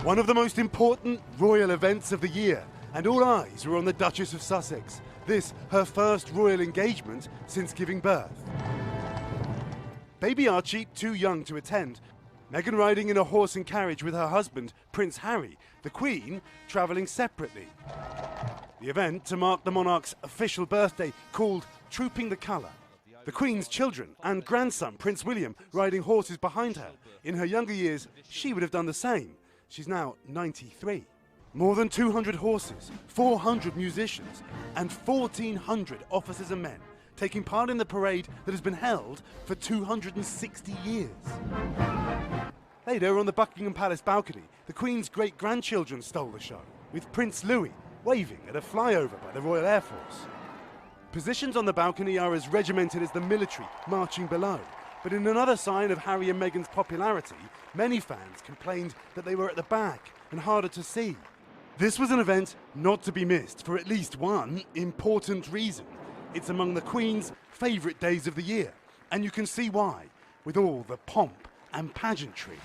One of the most important royal events of the year, and all eyes were on the Duchess of Sussex. This, her first royal engagement since giving birth. Baby Archie, too young to attend. Meghan riding in a horse and carriage with her husband, Prince Harry. The Queen travelling separately. The event to mark the monarch's official birthday, called Trooping the Colour. The Queen's children and grandson, Prince William, riding horses behind her. In her younger years, she would have done the same. She's now 93. More than 200 horses, 400 musicians, and 1,400 officers and men taking part in the parade that has been held for 260 years. Later, on the Buckingham Palace balcony, the Queen's great-grandchildren stole the show, with Prince Louis waving at a flyover by the Royal Air Force. Positions on the balcony are as regimented as the military marching below. But in another sign of Harry and Meghan's popularity, many fans complained that they were at the back and harder to see. This was an event not to be missed for at least one important reason. It's among the Queen's favourite days of the year, and you can see why, with all the pomp and pageantry.